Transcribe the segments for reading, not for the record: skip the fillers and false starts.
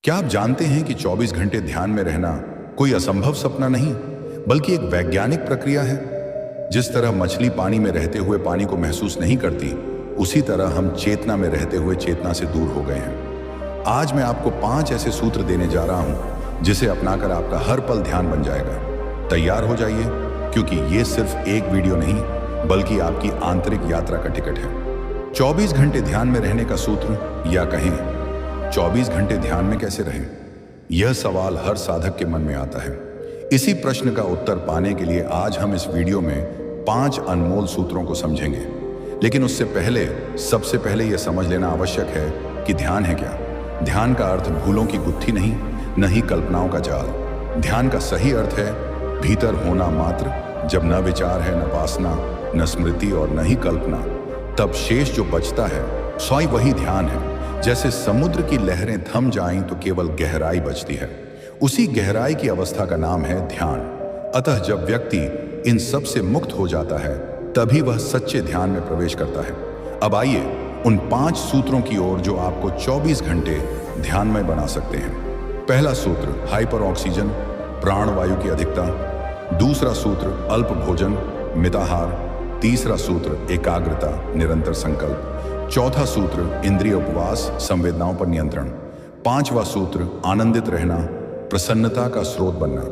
क्या आप जानते हैं कि 24 घंटे ध्यान में रहना कोई असंभव सपना नहीं, बल्कि एक वैज्ञानिक प्रक्रिया है। जिस तरह मछली पानी में रहते हुए पानी को महसूस नहीं करती, उसी तरह हम चेतना में रहते हुए चेतना से दूर हो गए हैं। आज मैं आपको 5 ऐसे सूत्र देने जा रहा हूं, जिसे अपनाकर आपका हर पल ध्यान बन जाएगा। तैयार हो जाइए, क्योंकि ये सिर्फ एक वीडियो नहीं, बल्कि आपकी आंतरिक यात्रा का टिकट है। 24 घंटे ध्यान में रहने का सूत्र, या कहें 24 घंटे ध्यान में कैसे रहें? यह सवाल हर साधक के मन में आता है। इसी प्रश्न का उत्तर पाने के लिए आज हम इस वीडियो में 5 अनमोल सूत्रों को समझेंगे। लेकिन उससे पहले सबसे पहले यह समझ लेना आवश्यक है कि ध्यान है क्या। ध्यान का अर्थ भूलों की गुत्थी नहीं, न ही कल्पनाओं का जाल। ध्यान का सही अर्थ है भीतर होना मात्र। जब न विचार है, न वासना, न स्मृति और न ही कल्पना, तब शेष जो बचता है स्वयं वही ध्यान है। जैसे समुद्र की लहरें थम जाएं तो केवल गहराई बचती है, उसी गहराई की अवस्था का नाम है ध्यान। अतः जब व्यक्ति इन सब से मुक्त हो जाता है, तभी वह सच्चे ध्यान में प्रवेश करता है। अब आइए उन 5 सूत्रों की ओर जो आपको 24 घंटे ध्यान में बना सकते हैं। पहला सूत्र हाइपर ऑक्सीजन, प्राणवायु की अधिकता। दूसरा सूत्र अल्प भोजन, मिताहार। तीसरा सूत्र एकाग्रता, निरंतर संकल्प। चौथा सूत्र इंद्रिय उपवास, संवेदनाओं पर नियंत्रण। 5वां सूत्र आनंदित रहना, प्रसन्नता का स्रोत बनना।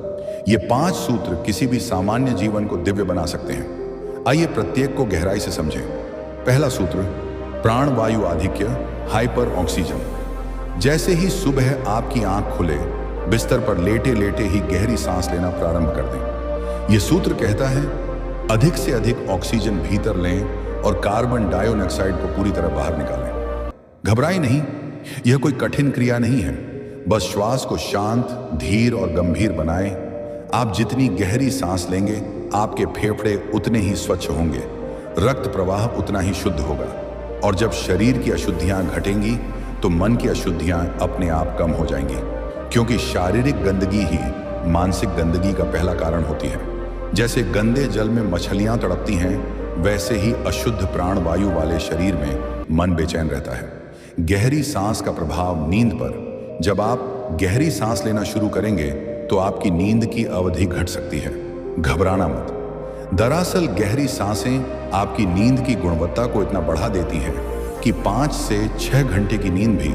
ये 5 सूत्र किसी भी सामान्य जीवन को दिव्य बना सकते हैं। आइए प्रत्येक को गहराई से समझें। पहला सूत्र प्राणवायु आधिक्य, हाइपर ऑक्सीजन। जैसे ही सुबह आपकी आंख खुले, बिस्तर पर लेटे लेटे ही गहरी सांस लेना प्रारंभ कर दें। यह सूत्र कहता है अधिक से अधिक ऑक्सीजन भीतर लें और कार्बन डाइऑक्साइड को पूरी तरह बाहर निकालें। घबराएं नहीं, यह कोई कठिन क्रिया नहीं है। बस श्वास को शांत, धीर और गंभीर बनाएं। आप जितनी गहरी सांस लेंगे, आपके फेफड़े उतने ही स्वच्छ होंगे, रक्त प्रवाह उतना ही शुद्ध होगा। और जब शरीर की अशुद्धियां घटेंगी, तो मन की अशुद्धियां अपने आप कम हो जाएंगी, क्योंकि शारीरिक गंदगी ही मानसिक गंदगी का पहला कारण होती है। जैसे गंदे जल में मछलियां तड़पती हैं, वैसे ही अशुद्ध प्राणवायु वाले शरीर में मन बेचैन रहता है। गहरी सांस का प्रभाव नींद पर। जब आप गहरी सांस लेना शुरू करेंगे, तो आपकी नींद की अवधि घट सकती है। घबराना मत। दरअसल गहरी सांसें आपकी नींद की गुणवत्ता को इतना बढ़ा देती हैं कि 5 से 6 घंटे की नींद भी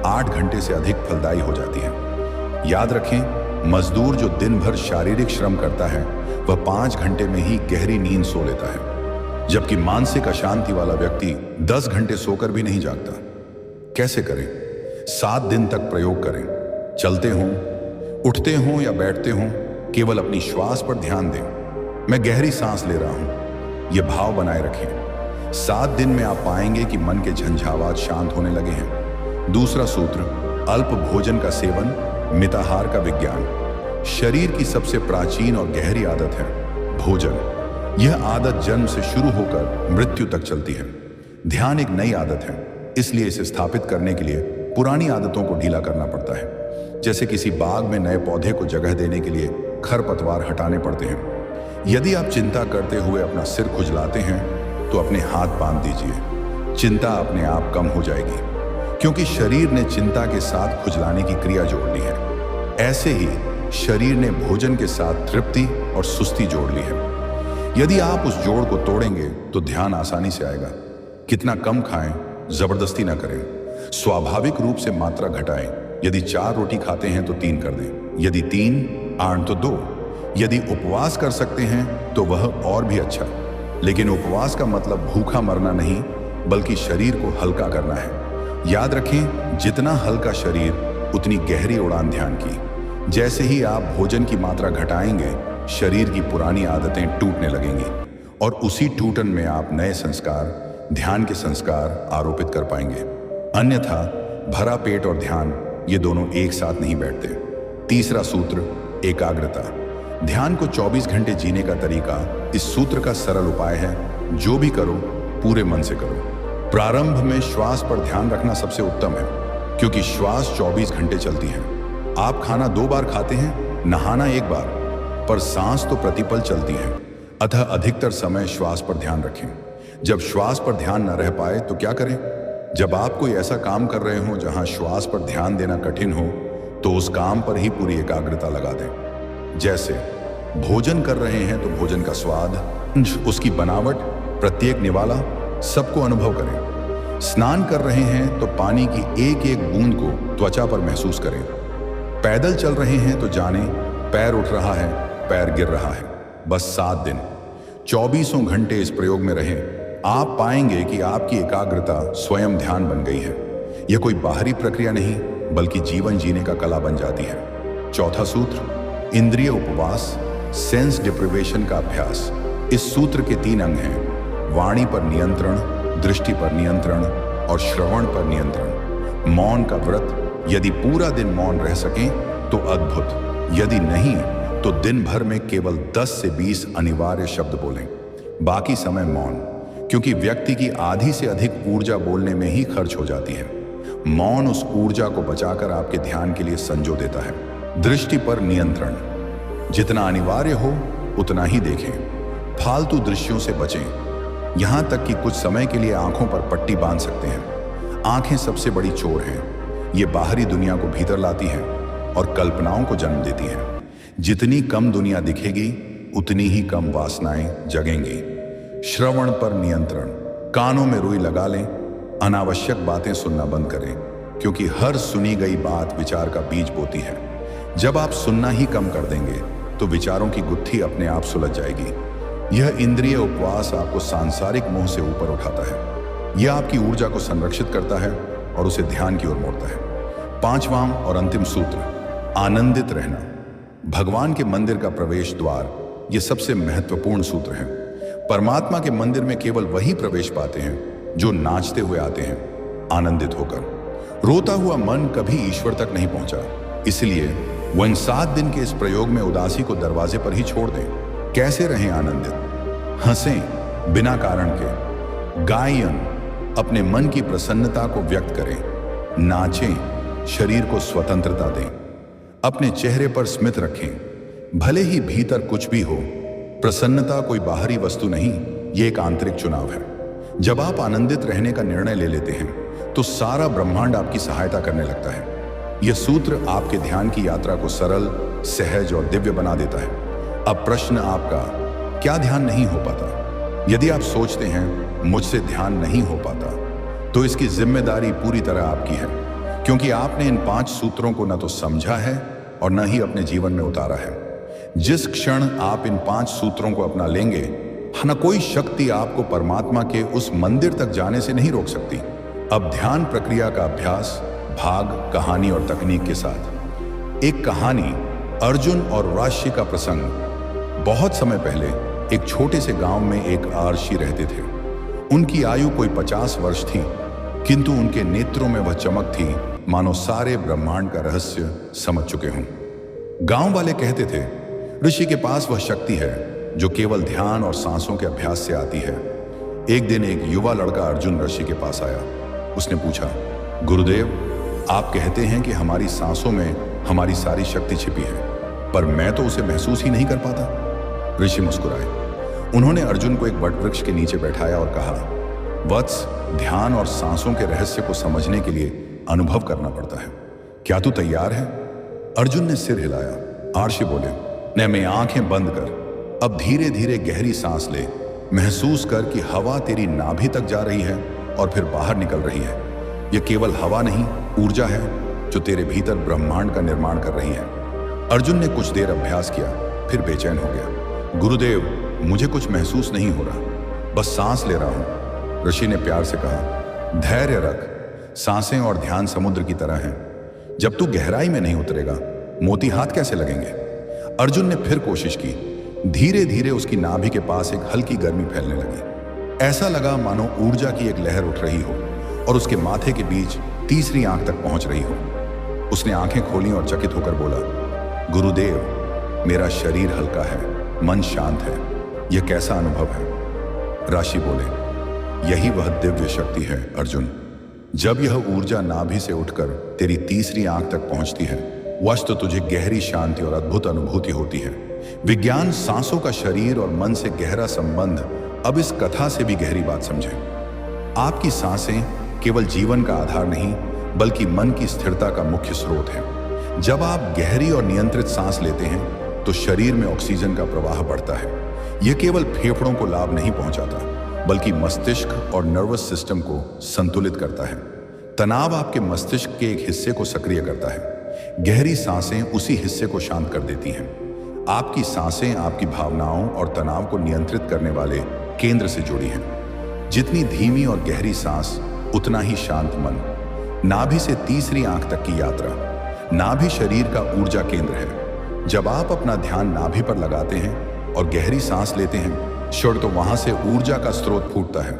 8 घंटे से अधिक फलदायी हो जाती है। याद रखें, मजदूर जो दिन भर शारीरिक श्रम करता है, वह 5 घंटे में ही गहरी नींद सो लेता है, जबकि मानसिक अशांति वाला व्यक्ति 10 घंटे सोकर भी नहीं जागता। कैसे करें? 7 दिन तक प्रयोग करें। चलते हों, उठते हों या बैठते हों, केवल अपनी श्वास पर ध्यान दें। मैं गहरी सांस ले रहा हूं, यह भाव बनाए रखें। 7 दिन में आप पाएंगे कि मन के झंझावात शांत होने लगे हैं। दूसरा सूत्र अल्प भोजन का सेवन, मिताहार का विज्ञान। शरीर की सबसे प्राचीन और गहरी आदत है भोजन। यह आदत जन्म से शुरू होकर मृत्यु तक चलती है। ध्यान एक नई आदत है, इसलिए इसे स्थापित करने के लिए पुरानी आदतों को ढीला करना पड़ता है। जैसे किसी बाग में नए पौधे को जगह देने के लिए खरपतवार हटाने पड़ते हैं। यदि आप चिंता करते हुए अपना सिर खुजलाते हैं, तो अपने हाथ बांध दीजिए। चिंता अपने आप कम हो जाएगी, क्योंकि शरीर ने चिंता के साथ खुजलाने की क्रिया जोड़ ली है। ऐसे ही शरीर ने भोजन के साथ तृप्ति और सुस्ती जोड़ ली है। यदि आप उस जोड़ को तोड़ेंगे, तो ध्यान आसानी से आएगा। कितना कम खाएं, जबरदस्ती ना करें। स्वाभाविक रूप से मात्रा घटाएं। यदि 4 रोटी खाते हैं तो 3 कर दें। यदि 3, 8 तो 2। यदि उपवास कर सकते हैं तो वह और भी अच्छा। लेकिन उपवास का मतलब भूखा मरना नहीं, बल्कि शरीर को हल्का करना है। याद रखें, जितना हल्का शरीर, उतनी गहरी उड़ान ध्यान की। जैसे ही आप भोजन की मात्रा घटाएंगे, शरीर की पुरानी आदतें टूटने लगेंगी, और उसी टूटन में आप नए संस्कार, ध्यान के संस्कार आरोपित कर पाएंगे। अन्यथा भरा पेट और ध्यान, ये दोनों एक साथ नहीं बैठते। तीसरा सूत्र एकाग्रता। ध्यान को 24 घंटे जीने का तरीका इस सूत्र का सरल उपाय है। जो भी करो, पूरे मन से करो। प्रारंभ में श्वास पर ध्यान रखना सबसे उत्तम है, क्योंकि श्वास 24 घंटे चलती है। आप खाना 2 बार खाते हैं, नहाना 1 बार, पर सांस तो प्रतिपल चलती है। अतः अधिकतर समय श्वास पर ध्यान रखें। जब श्वास पर ध्यान न रह पाए तो क्या करें? जब आप कोई ऐसा काम कर रहे हो जहां श्वास पर ध्यान देना कठिन हो, तो उस काम पर ही पूरी एकाग्रता लगा दें। जैसे भोजन कर रहे हैं तो भोजन का स्वाद, उसकी बनावट, प्रत्येक निवाला सबको अनुभव करें। स्नान कर रहे हैं तो पानी की एक एक बूंद को त्वचा पर महसूस करें। पैदल चल रहे हैं तो जानें पैर उठ रहा है, पैर गिर रहा है। बस 7 दिन 24 घंटे इस प्रयोग में रहें। आप पाएंगे कि आपकी एकाग्रता स्वयं ध्यान बन गई है। यह कोई बाहरी प्रक्रिया नहीं, बल्कि जीवन जीने का कला बन जाती है। चौथा सूत्र, इंद्रिय उपवास, सेंस डिप्रिवेशन का अभ्यास। इस सूत्र के 3 अंग हैं: वाणी पर नियंत्रण, दृष्टि पर नियंत्रण और श्रवण पर नियंत्रण। मौन का व्रत। यदि पूरा दिन मौन रह सकें तो अद्भुत, यदि नहीं तो दिन भर में केवल 10 से 20 अनिवार्य शब्द बोलें, बाकी समय मौन, क्योंकि व्यक्ति की आधी से अधिक ऊर्जा बोलने में ही खर्च हो जाती है। मौन उस ऊर्जा को बचाकर आपके ध्यान के लिए संजो देता है। दृष्टि पर नियंत्रण। जितना अनिवार्य हो उतना ही देखें, फालतू दृश्यों से बचें। यहां तक कि कुछ समय के लिए आंखों पर पट्टी बांध सकते हैं। आंखें सबसे बड़ी चोर हैं। ये बाहरी दुनिया को भीतर लाती हैं और कल्पनाओं को जन्म देती हैं। जितनी कम दुनिया दिखेगी उतनी ही कम वासनाएं जगेंगी। श्रवण पर नियंत्रण। कानों में रुई लगा लें, अनावश्यक बातें सुनना बंद करें, क्योंकि हर सुनी गई बात विचार का बीज बोती है। जब आप सुनना ही कम कर देंगे तो विचारों की गुत्थी अपने आप सुलझ जाएगी। यह इंद्रिय उपवास आपको सांसारिक मोह से ऊपर उठाता है। यह आपकी ऊर्जा को संरक्षित करता है और उसे ध्यान की ओर मोड़ता है। 5वां और अंतिम सूत्र, आनंदित रहना। भगवान के मंदिर का प्रवेश द्वार, यह सबसे महत्वपूर्ण सूत्र है। परमात्मा के मंदिर में केवल वही प्रवेश पाते हैं जो नाचते हुए आते हैं, आनंदित होकर। रोता हुआ मन कभी ईश्वर तक नहीं पहुंचा। इसलिए वह इन 7 दिन के इस प्रयोग में उदासी को दरवाजे पर ही छोड़ दें। कैसे रहें आनंदित? हंसें बिना कारण के, गायन, अपने मन की प्रसन्नता को व्यक्त करें, नाचें, शरीर को स्वतंत्रता दें, अपने चेहरे पर स्मित रखें। भले ही भीतर कुछ भी हो, प्रसन्नता कोई बाहरी वस्तु नहीं, ये एक आंतरिक चुनाव है। जब आप आनंदित रहने का निर्णय ले लेते हैं तो सारा ब्रह्मांड आपकी सहायता करने लगता है। यह सूत्र आपके ध्यान की यात्रा को सरल, सहज और दिव्य बना देता है। अब प्रश्न आपका, क्या ध्यान नहीं हो पाता? यदि आप सोचते हैं मुझसे ध्यान नहीं हो पाता, तो इसकी जिम्मेदारी पूरी तरह आपकी है, क्योंकि आपने इन 5 सूत्रों को न तो समझा है और न ही अपने जीवन में उतारा है। जिस क्षण आप इन 5 सूत्रों को अपना लेंगे, न कोई शक्ति आपको परमात्मा के उस मंदिर तक जाने से नहीं रोक सकती। अब ध्यान प्रक्रिया का अभ्यास भाग, कहानी और तकनीक के साथ। एक कहानी, अर्जुन और राशि का प्रसंग। बहुत समय पहले एक छोटे से गांव में एक आर्षि रहते थे। उनकी आयु कोई 50 वर्ष थी, किंतु उनके नेत्रों में वह चमक थी मानो सारे ब्रह्मांड का रहस्य समझ चुके हों। गांव वाले कहते थे, ऋषि के पास वह शक्ति है जो केवल ध्यान और सांसों के अभ्यास से आती है। एक दिन एक युवा लड़का अर्जुन ऋषि के पास आया। उसने पूछा, गुरुदेव, आप कहते हैं कि हमारी सांसों में हमारी सारी शक्ति छिपी है, पर मैं तो उसे महसूस ही नहीं कर पाता। ऋषि मुस्कुराए। उन्होंने अर्जुन को एक वटवृक्ष के नीचे बैठाया और कहा, वत्स, ध्यान और सांसों के रहस्य को समझने के लिए अनुभव करना पड़ता है। क्या तू तैयार है? अर्जुन ने सिर हिलाया। आर्षि बोले, मैं आंखें बंद कर, अब धीरे धीरे गहरी सांस ले। महसूस कर कि हवा तेरी नाभि तक जा रही है और फिर बाहर निकल रही है। यह केवल हवा नहीं, ऊर्जा है जो तेरे भीतर ब्रह्मांड का निर्माण कर रही है। अर्जुन ने कुछ देर अभ्यास किया, फिर बेचैन हो गया। गुरुदेव, मुझे कुछ महसूस नहीं हो रहा, बस सांस ले रहा हूं। ऋषि ने प्यार से कहा, धैर्य रख, सांसें और ध्यान समुद्र की तरह हैं। जब तू गहराई में नहीं उतरेगा, मोती हाथ कैसे लगेंगे? अर्जुन ने फिर कोशिश की। धीरे धीरे उसकी नाभि के पास एक हल्की गर्मी फैलने लगी। ऐसा लगा मानो ऊर्जा की एक लहर उठ रही हो और उसके माथे के बीच तीसरी आंख तक पहुंच रही हो। उसने आंखें खोली और चकित होकर बोला, गुरुदेव, मेरा शरीर हल्का है, मन शांत है। यह कैसा अनुभव है? ऋषि बोले, यही वह दिव्य शक्ति है अर्जुन। जब यह ऊर्जा नाभि से उठकर तेरी तीसरी आंख तक पहुंचती है, वस्तु तुझे गहरी शांति और अद्भुत अनुभूति होती है। विज्ञान सांसों का शरीर और मन से गहरा संबंध, अब इस कथा से भी गहरी बात समझें। आपकी सांसें केवल जीवन का आधार नहीं, बल्कि मन की स्थिरता का मुख्य स्रोत है। जब आप गहरी और नियंत्रित सांस लेते हैं तो शरीर में ऑक्सीजन का प्रवाह बढ़ता है। यह केवल फेफड़ों को लाभ नहीं पहुंचाता, बल्कि मस्तिष्क और नर्वस सिस्टम को संतुलित करता है। तनाव आपके मस्तिष्क के एक हिस्से को सक्रिय करता है। गहरी सांसें उसी हिस्से को शांत कर देती हैं। आपकी सांसें आपकी भावनाओं और तनाव को नियंत्रित करने वाले केंद्र से जुड़ी हैं। जितनी धीमी और गहरी सांस, उतना ही शांत मन। नाभि से तीसरी आंख तक की यात्रा। नाभि शरीर का ऊर्जा केंद्र है। जब आप अपना ध्यान नाभि पर लगाते हैं और गहरी सांस लेते हैं, तो वहां से ऊर्जा का स्रोत फूटता है।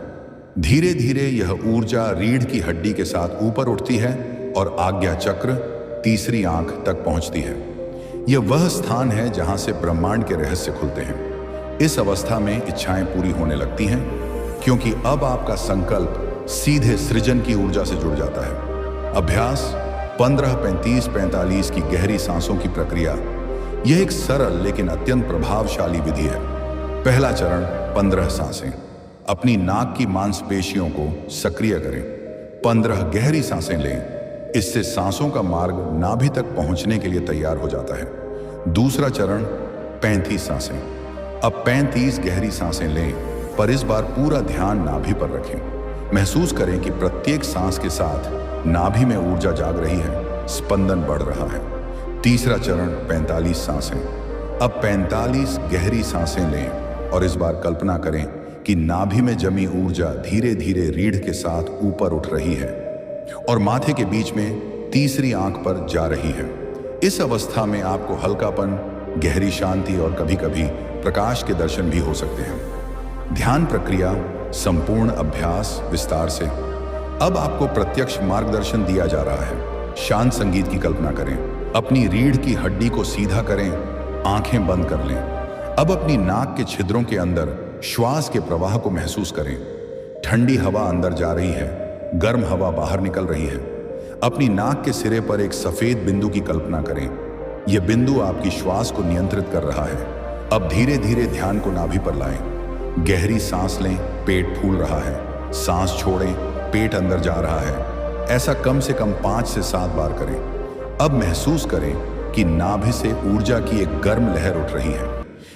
धीरे धीरे यह ऊर्जा रीढ़ की हड्डी के साथ ऊपर उठती है और आज्ञा चक्र, तीसरी आंख तक पहुंचती है। यह वह स्थान है जहां से ब्रह्मांड के रहस्य खुलते हैं। इस अवस्था में इच्छाएं पूरी होने लगती हैं, क्योंकि अब आपका संकल्प सीधे सृजन की ऊर्जा से जुड़ जाता है। अभ्यास 15-35-45 की गहरी सांसों की प्रक्रिया। यह एक सरल लेकिन अत्यंत प्रभावशाली विधि है। पहला चरण, 15 सांसें। अपनी नाक की मांसपेशियों को सक्रिय करें। 15 गहरी सांसें लें। इससे सांसों का मार्ग नाभि तक पहुंचने के लिए तैयार हो जाता है। दूसरा चरण, 35 सांसें। अब 35 गहरी सांसें लें, पर इस बार पूरा ध्यान नाभि पर रखें। महसूस करें कि प्रत्येक सांस के साथ नाभि में ऊर्जा जाग रही है, स्पंदन बढ़ रहा है। तीसरा चरण, 45 सांसें। अब 45 गहरी सांसें लें और इस बार कल्पना करें कि नाभि में जमी ऊर्जा धीरे धीरे रीढ़ के साथ ऊपर उठ रही है और माथे के बीच में तीसरी आंख पर जा रही है। इस अवस्था में आपको हल्कापन, गहरी शांति और कभी कभी प्रकाश के दर्शन भी हो सकते हैं। ध्यान प्रक्रिया, संपूर्ण अभ्यास विस्तार से। अब आपको प्रत्यक्ष मार्गदर्शन दिया जा रहा है। शांत संगीत की कल्पना करें। अपनी रीढ़ की हड्डी को सीधा करें, आंखें बंद कर लें। अब अपनी नाक के छिद्रों के अंदर श्वास के प्रवाह को महसूस करें। ठंडी हवा अंदर जा रही है, गर्म हवा बाहर निकल रही है। अपनी नाक के सिरे पर एक सफेद बिंदु की कल्पना करें। यह बिंदु आपकी श्वास को नियंत्रित कर रहा है। अब धीरे धीरे ध्यान को नाभि पर लाएं। गहरी सांस लें, पेट फूल रहा है। सांस छोड़ें, पेट अंदर जा रहा है। ऐसा कम से कम 5 से 7 बार करें। अब महसूस करें कि नाभि से ऊर्जा की एक गर्म लहर उठ रही है।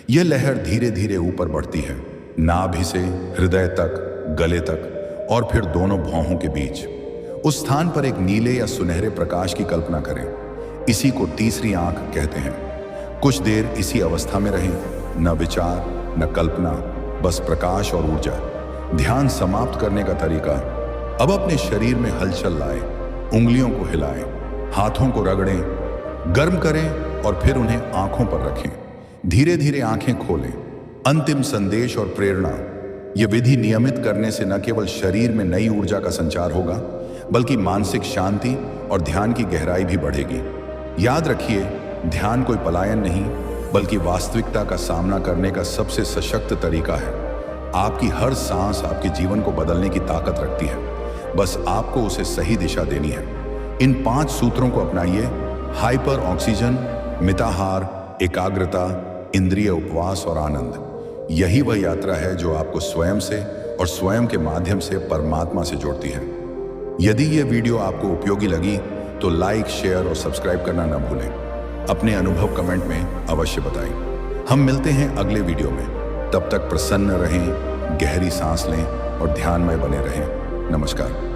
यह लहर धीरे धीरे ऊपर बढ़ती है, नाभि से हृदय तक, गले तक और फिर दोनों भौहों के बीच। उस स्थान पर एक नीले या सुनहरे प्रकाश की कल्पना करें। इसी को तीसरी आंख कहते हैं। कुछ देर इसी अवस्था में रहें। न विचार, न कल्पना, बस प्रकाश और ऊर्जा। ध्यान समाप्त करने का तरीका, अब अपने शरीर में हलचल लाएं। उंगलियों को हिलाएं, हाथों को रगड़ें, गर्म करें और फिर उन्हें आंखों पर रखें। धीरे धीरे आंखें खोलें। अंतिम संदेश और प्रेरणा, यह विधि नियमित करने से न केवल शरीर में नई ऊर्जा का संचार होगा, बल्कि मानसिक शांति और ध्यान की गहराई भी बढ़ेगी। याद रखिए, ध्यान कोई पलायन नहीं, बल्कि वास्तविकता का सामना करने का सबसे सशक्त तरीका है। आपकी हर सांस आपके जीवन को बदलने की ताकत रखती है, बस आपको उसे सही दिशा देनी है। इन 5 सूत्रों को अपनाइए। हाइपर ऑक्सीजन, मिताहार, एकाग्रता, इंद्रिय उपवास और आनंद। यही वह यात्रा है जो आपको स्वयं से और स्वयं के माध्यम से परमात्मा से जोड़ती है। यदि यह वीडियो आपको उपयोगी लगी तो लाइक, शेयर और सब्सक्राइब करना न भूलें। अपने अनुभव कमेंट में अवश्य बताएं। हम मिलते हैं अगले वीडियो में। तब तक प्रसन्न रहें, गहरी सांस लें और ध्यान में बने रहें। नमस्कार।